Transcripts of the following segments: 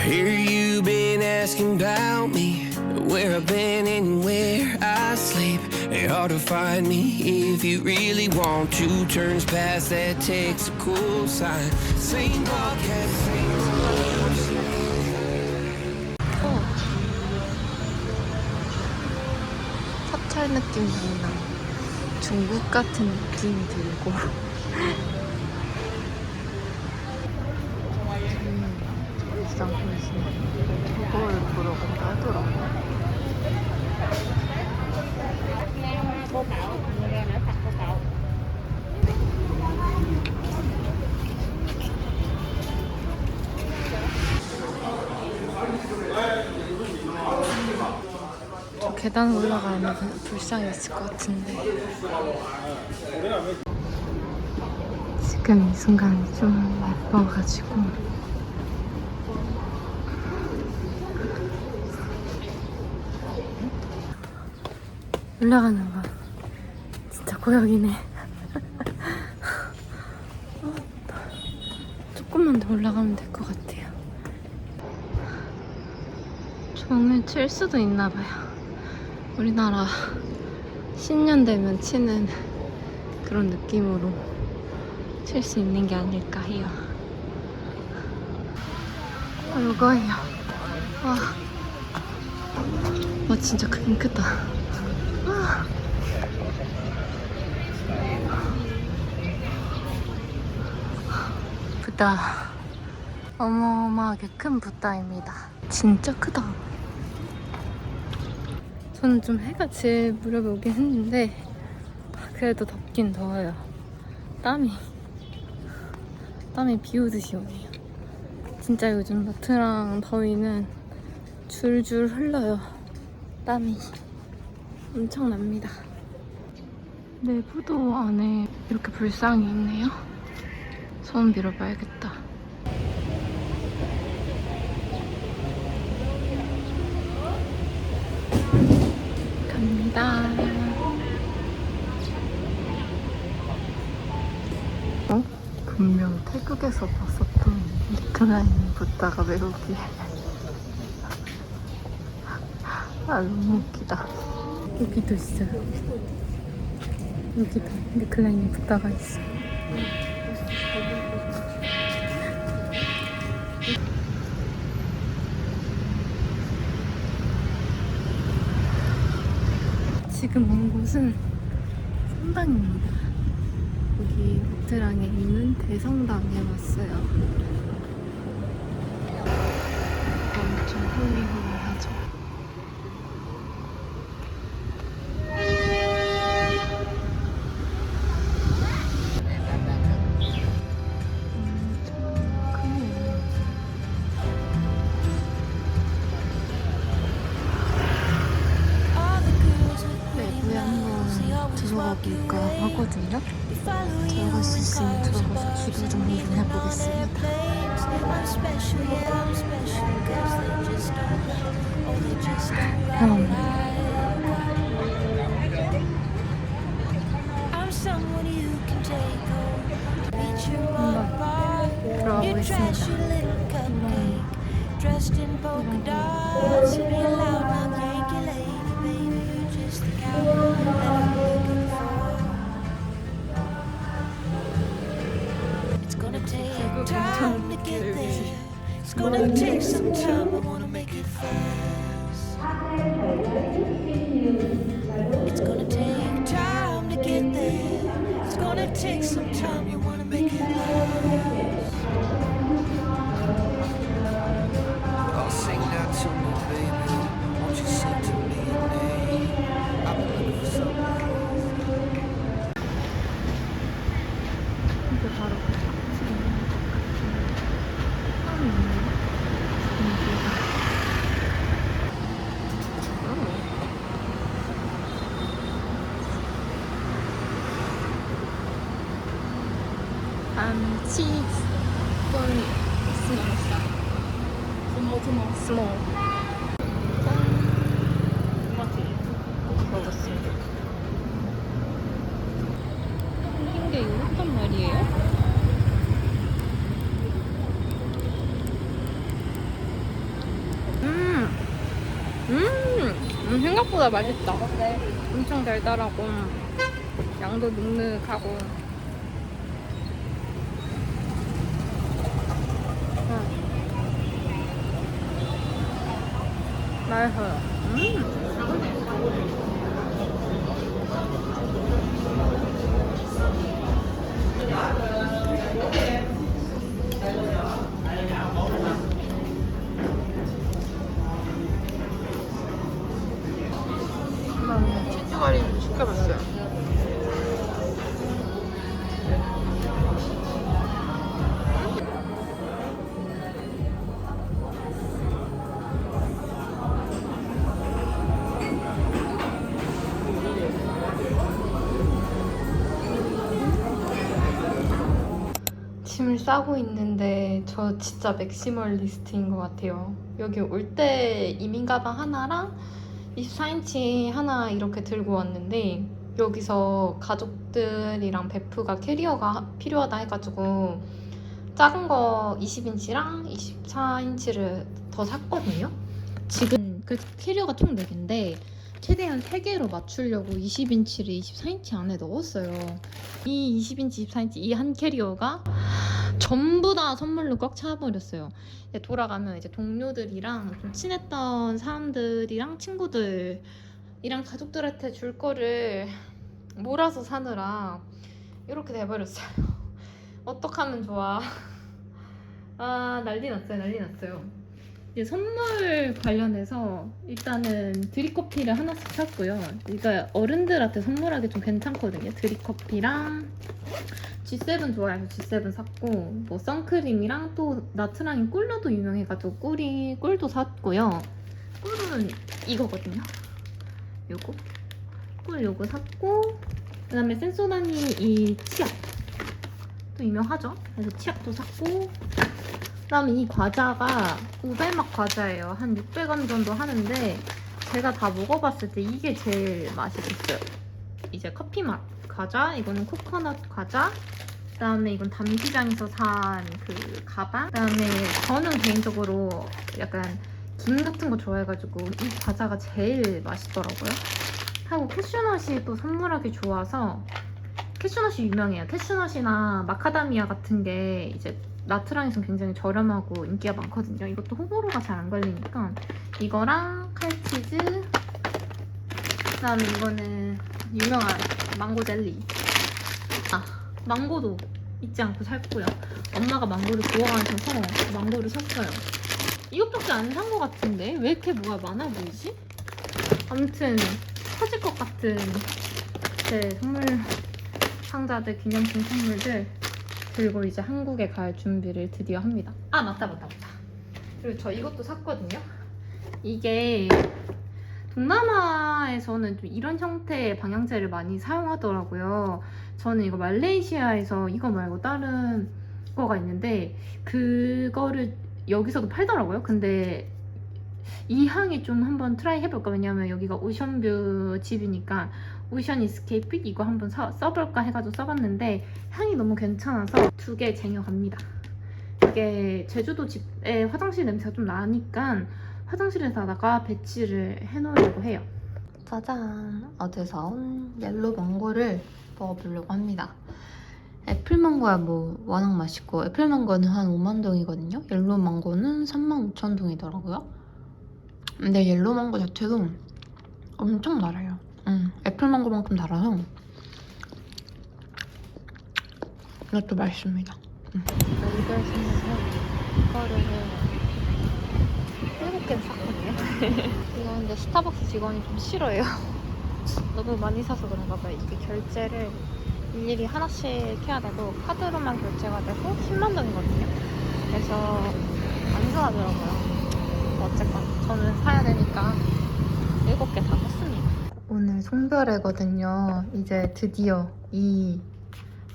Hear you been asking about me, where I've been and where I sleep. It's hard to find me if you really want to. Turns past that takes a cool sign. Same podcast, same 사찰 느낌이 나. 중국 같은 느낌이 들고. 비싼 곳이네. 저거를 보러 간다 하더라고. 저 계단 올라가면 불상이 있을 것 같은데 지금 이 순간이 좀 예뻐가지고 올라가는 거 진짜 고역이네. 조금만 더 올라가면 될 것 같아요. 종을 칠 수도 있나 봐요. 우리나라 신년 되면 치는 그런 느낌으로 칠 수 있는 게 아닐까 해요. 이거예요. 와 진짜 크긴 크다. 부다. 어마어마하게 큰 부다입니다. 진짜 크다. 저는 좀 해가 질 무렵에 오긴 했는데 그래도 덥긴 더워요. 땀이 비오듯이 오네요. 진짜 요즘 마트랑 더위는 줄줄 흘러요. 땀이 엄청납니다. 내부도 안에 이렇게 불상이 있네요. 소원 빌어봐야겠다. 갑니다. 분명 태국에서 봤었던 리클라인 부다가 외우기. 너무 웃기다. 여기도 있어요. 여기도 리클라인 부다가 있어. 지금 온 곳은 성당입니다. 여기 우트랑에 있는 대성당에 왔어요. 엄청 홀리홀리하죠. 들어가볼까 하거든요. 들어갈 수 있으면 들어가서 기도 좀 해보겠습니다. 한번 It's gonna take some time, I wanna make it fast. It's gonna take time to get there. It's gonna take some time, you wanna make it last. Oh, sing that to me, baby. Won't you sing to me your name? I've been looking for something. 이게 바로 cheese bol이 small 먹었습니다. 생긴 게 이렇단 말이에요? 생각보다 맛있다. 엄청 달달하고 양도 눅눅하고. 맛있어요. 치즈가리를 시켜봤어요. 짐을 싸고 있는데 저 진짜 맥시멀리스트인 것 같아요. 여기 올 때 이민 가방 하나랑 24인치 하나 이렇게 들고 왔는데 여기서 가족들이랑 베프가 캐리어가 필요하다 해가지고 작은 거 20인치랑 24인치를 더 샀거든요. 지금 그 캐리어가 총 4개인데 최대한 3개로 맞추려고 20인치를 24인치 안에 넣었어요. 이 20인치, 24인치 이 한 캐리어가 전부 다 선물로 꽉 차버렸어요. 돌아가면 이제 동료들이랑 좀 친했던 사람들이랑 친구들이랑 가족들한테 줄 거를 몰아서 사느라 이렇게 돼버렸어요. 어떡하면 좋아. 아, 난리 났어요, 난리 났어요. 이제 선물 관련해서 일단은 드립커피를 하나씩 샀고요. 그러니까 어른들한테 선물하기 좀 괜찮거든요. 드립커피랑 G7 좋아해서 G7 샀고, 뭐 선크림이랑 또 나트랑이 꿀로도 유명해가지고 꿀도 샀고요. 꿀은 이거거든요. 요거 꿀 요거 샀고, 그 다음에 센소다니 이 치약 또 유명하죠. 그래서 치약도 샀고, 그 다음에 이 과자가 우베맛 과자예요. 한 600원 정도 하는데 제가 다 먹어봤을 때 이게 제일 맛있었어요. 이제 커피맛 과자, 이거는 코코넛 과자, 그 다음에 이건 담시장에서 산 그 가방, 그 다음에 저는 개인적으로 약간 김 같은 거 좋아해가지고 이 과자가 제일 맛있더라고요. 하고 캐슈넛이 또 선물하기 좋아서, 캐슈넛이 유명해요. 캐슈넛이나 마카다미아 같은 게 이제 나트랑에선 굉장히 저렴하고 인기가 많거든요. 이것도 호불호가 잘 안 걸리니까 이거랑 칼치즈, 그 다음에 이거는 유명한 망고 젤리. 아, 망고도 잊지 않고 샀고요. 엄마가 망고를 좋아하셔서 망고를 샀어요. 이것밖에 안 산 것 같은데 왜 이렇게 뭐가 많아 보이지? 아무튼 터질 것 같은 제 선물 상자들, 기념품 선물들 그리고 이제 한국에 갈 준비를 드디어 합니다. 아, 맞다. 그리고 저 이것도 샀거든요. 이게 동남아에서는 좀 이런 형태의 방향제를 많이 사용하더라고요. 저는 이거 말레이시아에서 이거 말고 다른 거가 있는데 그거를 여기서도 팔더라고요. 근데 이 향이 좀 한번 트라이 해볼까. 왜냐면 여기가 오션뷰 집이니까 오션 이스케이프 이거 한번 써볼까 해가지고 써봤는데 향이 너무 괜찮아서 2개 쟁여갑니다. 이게 제주도 집에 화장실 냄새가 좀 나니까 화장실에다가 배치를 해놓으려고 해요. 짜잔! 어제 사온 옐로 망고를 먹어보려고 합니다. 애플망고야 뭐 워낙 맛있고, 애플망고는 한 5만 동이거든요. 옐로 망고는 3만 5천 동이더라고요. 근데 옐로 망고 자체도 엄청 달아요. 애플망고만큼 달아서 이것도 맛있습니다. 이걸 샀는데 이거를 7개 샀거든요. 이거 근데 스타벅스 직원이 좀 싫어해요. 너무 많이 사서 그런가 봐요. 이게 결제를 일일이 하나씩 해야 되고 카드로만 결제가 되고 10만 동이거든요. 그래서 안 좋아하더라고요. 어쨌건 저는 사야 되니까 7개 다 샀습니다. 오늘 송별회거든요. 이제 드디어 이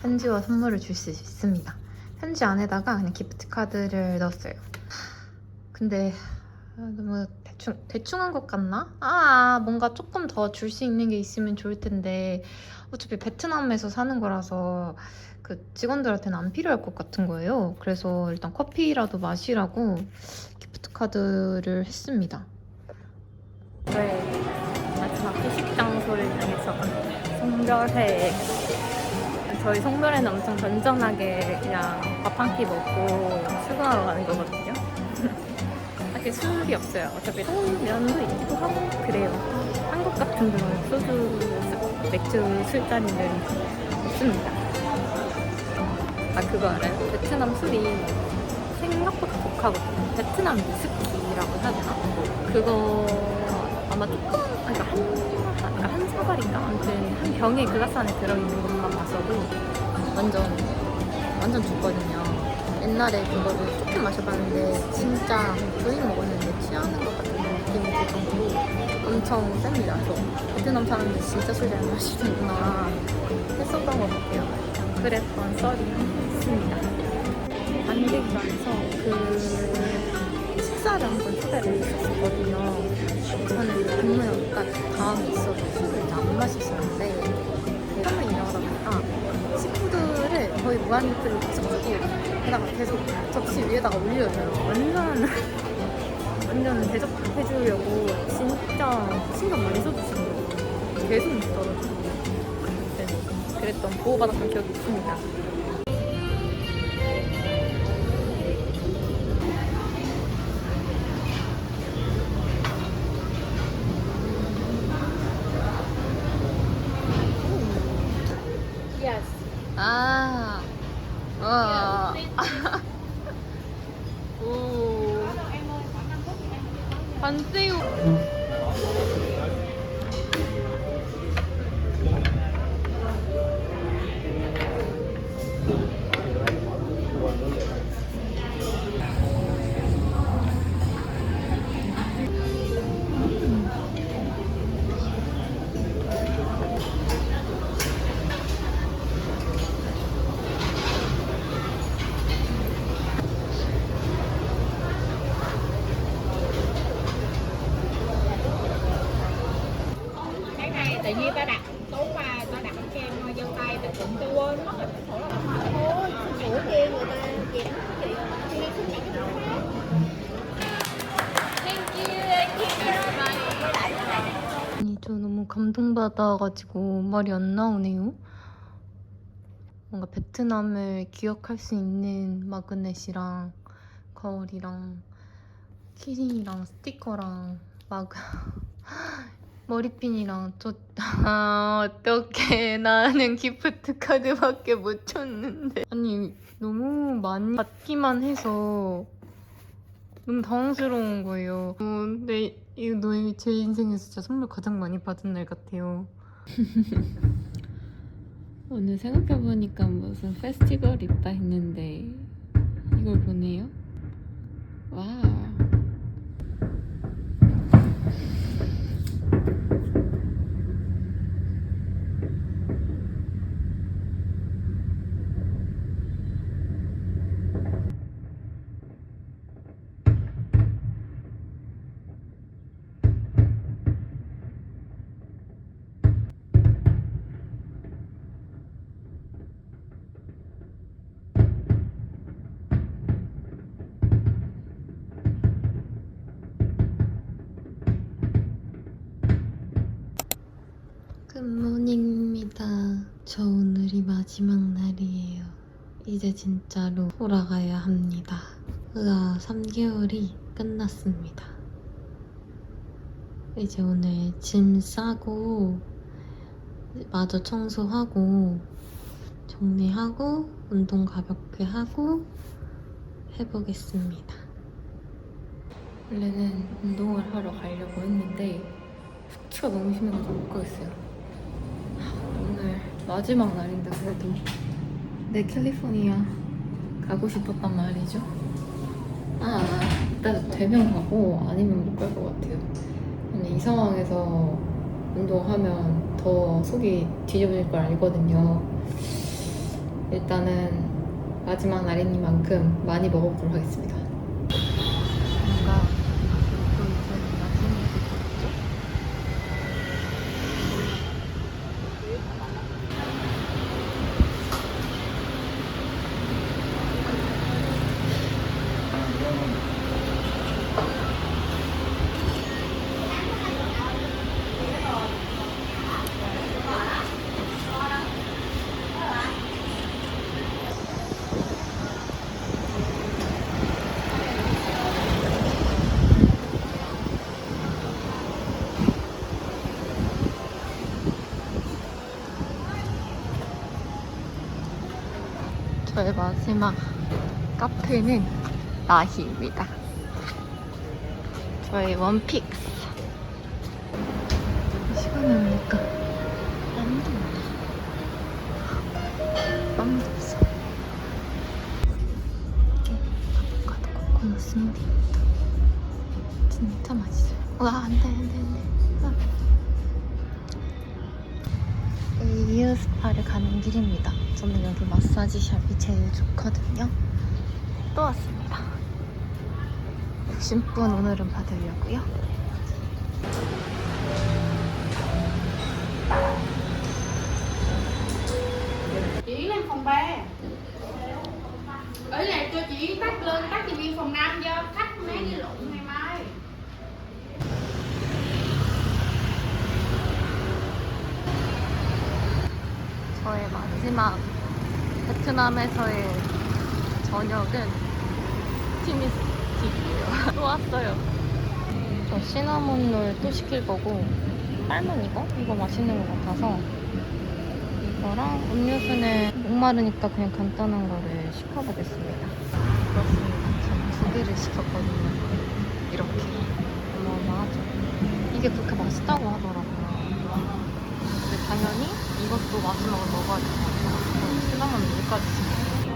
편지와 선물을 줄 수 있습니다. 편지 안에다가 그냥 기프트카드를 넣었어요. 근데 너무 대충 한 것 같나? 뭔가 조금 더 줄 수 있는 게 있으면 좋을 텐데 어차피 베트남에서 사는 거라서 그 직원들한테는 안 필요할 것 같은 거예요. 그래서 일단 커피라도 마시라고 기프트카드를 했습니다. 네. 송별회. 저희 송별회는 엄청 건전하게 그냥 밥 한 끼 먹고 출근하러 가는 거거든요. 딱히 술이 없어요. 어차피 송면도 있기도 하고 그래요. 한국 같은 데는 소주, 맥주, 술자리는 없습니다. 아, 그거 알아요? 베트남 술이 생각보다 독하거든요. 베트남 위스키라고 해야 되나? 그거 아마 조금, 그러니까 한 사발인가? 아무튼 한 병에 글라스 안에 들어있는 것만 마셔도 완전 죽거든요. 옛날에 그거를 조금 마셔봤는데 진짜 주인 먹었는데 취하는 것 같은 느낌이 들 정도로 엄청 셉니다. 그래서 베트남 사람들 진짜 술 잘 마시는구나 했었던 것 같아요. 그랬던 썰이 있습니다. 만들기관에서 그 식사를 한번 초대를 했었거든요. 저는 근무여기가 다음에 있어서 술을 잘 안 마셨었는데 한번 일하다 보니까 식푸드를 거의 무한리필로 마셔가지고 게다가 계속 접시 위에다가 올려줘요. 완전 대접해주려고 진짜 신경 많이 써주시는 거예요. 계속 먹더라고요. 그랬던 보호받았던 기억이 있습니다. 아, 와. 오. 반새우. tự nhiên ta đặt tối qua ta đặt kem dâu tây ta cũng tôi quên mất rồi thôi sủa kia người ta dẹp 아니, 저 너무 감동받아가지고 말이 안 나오네요. 뭔가 베트남을 기억할 수 있는 마그넷이랑 거울이랑 키링이랑 스티커랑 머리핀이랑 어떡해, 나는 기프트 카드밖에 못 줬는데. 아니, 너무 많이 받기만 해서 너무 당황스러운 거예요. 근데 이거 너희 제 인생에서 진짜 선물 가장 많이 받은 날 같아요. 오늘 생각해보니까 무슨 페스티벌 있다 했는데 이걸 보네요. 와. 굿모닝입니다. 저 오늘이 마지막 날이에요. 이제 진짜로 돌아가야 합니다. 3개월이 끝났습니다. 이제 오늘 짐 싸고 마저 청소하고 정리하고 운동 가볍게 하고 해보겠습니다. 원래는 운동을 하러 가려고 했는데 숙취가 너무 심해가지고 못 가겠어요. 오늘 마지막 날인데 그래도 내 캘리포니아 가고 싶었단 말이죠. 일단 되면 가고 아니면 못 갈 것 같아요. 근데 이 상황에서 운동하면 더 속이 뒤집어질 걸 알거든요. 일단은 마지막 날이니만큼 많이 먹어보도록 하겠습니다. 뭔가 또 이제 나중에 됐죠? 저의 마지막 카페는 나희입니다. 저의 원픽스. 시간이 오니까 아무도 없네. 아무도 없어. 아보카도 코코넛 스무디입니다. 진짜 맛있어요. 와, 안 돼. 에이유 스파를 가는 길입니다. 저는 여기 마사지샵이 제일 좋거든요. 또 왔습니다. 욕심뿐 오늘은 받으려고요. Chị lên phòng 3. Ở này cho chị tắt lên, tắt tivi phòng 5 do khách mấy đi lộn ngày mai. 저의 마지막 베트남에서의 저녁은 티니스틱이에요. 또 왔어요. 저 시나몬롤 또 시킬 거고, 삶은 이거 맛있는 것 같아서 이거랑 음료수는 목마르니까 그냥 간단한 거를 시켜보겠습니다. 그렇습니다. 저는 2개를 시켰거든요. 이렇게 어마어마하죠. 이게 그렇게 맛있다고 하더라고요. 근데 당연히 이것도 마지막으로 먹어야 될 것 같아요. 시나몬 물까지 시켰어요.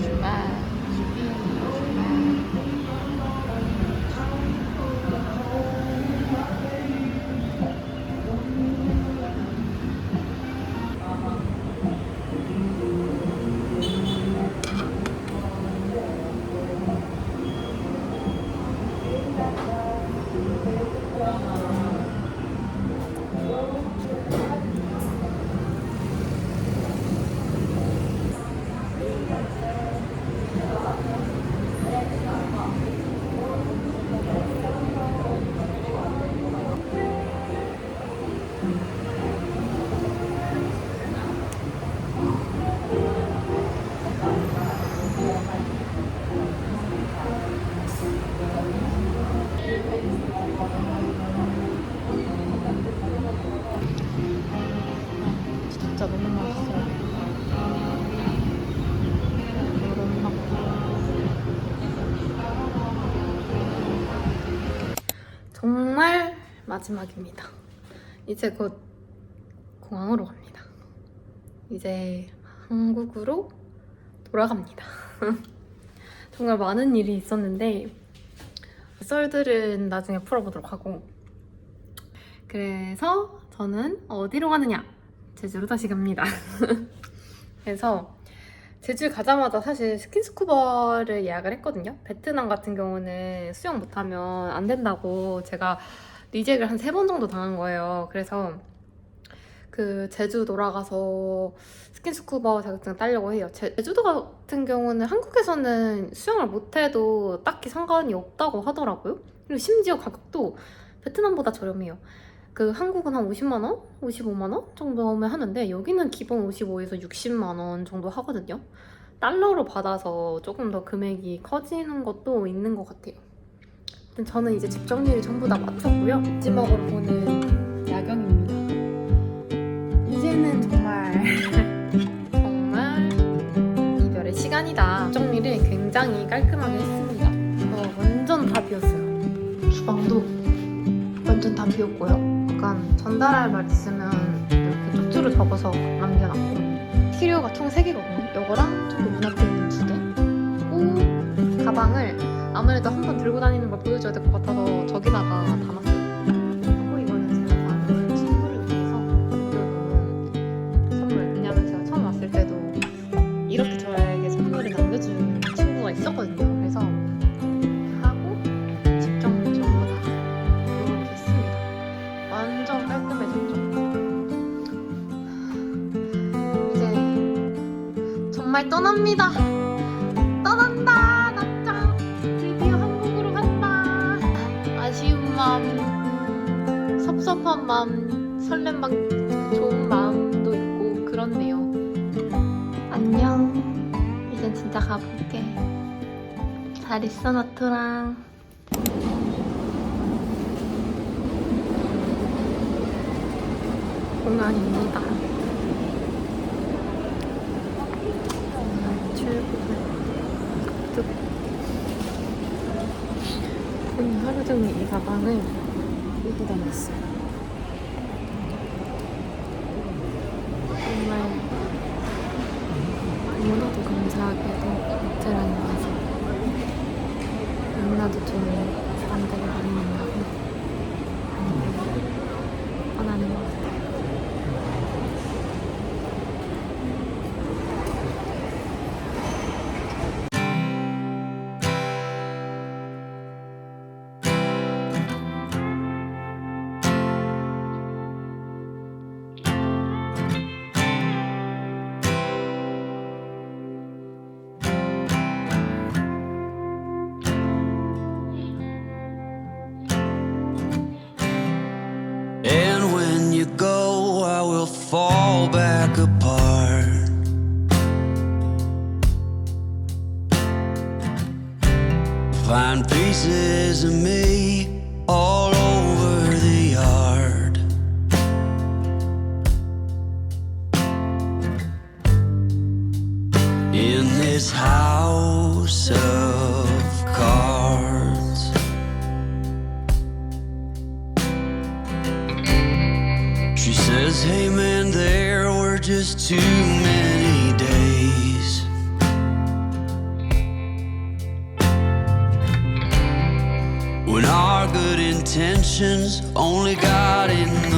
출발. 진짜 너무 맛있어요. 정말 마지막입니다. 이제 곧 공항으로 갑니다. 이제 한국으로 돌아갑니다. 정말 많은 일이 있었는데 썰들은 나중에 풀어보도록 하고, 그래서 저는 어디로 가느냐? 제주로 다시 갑니다. 그래서 제주 가자마자 사실 스킨스쿠버를 예약을 했거든요. 베트남 같은 경우는 수영 못하면 안 된다고 제가 리젝을 한 3번 정도 당한 거예요. 그래서 그 제주 돌아가서 스킨스쿠버 자격증 따려고 해요. 제주도 같은 경우는 한국에서는 수영을 못해도 딱히 상관이 없다고 하더라고요. 그리고 심지어 가격도 베트남보다 저렴해요. 그 한국은 한 50만 원? 55만 원 정도면 하는데 여기는 기본 55에서 60만 원 정도 하거든요. 달러로 받아서 조금 더 금액이 커지는 것도 있는 것 같아요. 아무튼 저는 이제 집 정리를 전부 다 마쳤고요. 마지막으로 보는 야경입니다. 이제는 정말 이별의 시간이다. 집 정리를 굉장히 깔끔하게 했습니다. 완전 다 비웠어요. 주방도 완전 다 비웠고요. 약간 전달할 말 있으면 이렇게 쪽지로 적어서 남겨놨고, 필요가 총 3개거든요. 이거랑 저기 문 앞에 있는 2개. 그리고 가방을 아무래도 한 번 들고 다니는 걸 보여줘야 될 것 같아서 저기다가 담았어요. 그리고 이거는 제가 좋아하는 친구를 위해서 남겨놓은 선물. 왜냐면 제가 처음 왔을 때도 이렇게 저에게 선물을 남겨준 친구가 있었거든요. 그래서 하고 집 정리 전부 다 그렇게 했습니다. 완전 깔끔해졌죠. 이제 정말 떠납니다. 떠난다. 나짱. 드디어 한국으로 간다. 아쉬운 마음, 섭섭한 마음, 설렘 막 좋은 마음도 있고 그렇네요. 안녕. 이젠 진짜 가볼게. 잘 있어, 나토랑. 공항입니다. 오늘 하루 종일 이 가방을 들고 다녔어요. 정말 너무나도 감사하게도 베트남에 와서 너무나도 좋은 사람들을 많이 만나고 원하는 것 같아요. And when you go, I will fall back apart. Find pieces of me all over the yard. In this house of cards. She says, hey man, there were just too many days. When our good intentions only got in the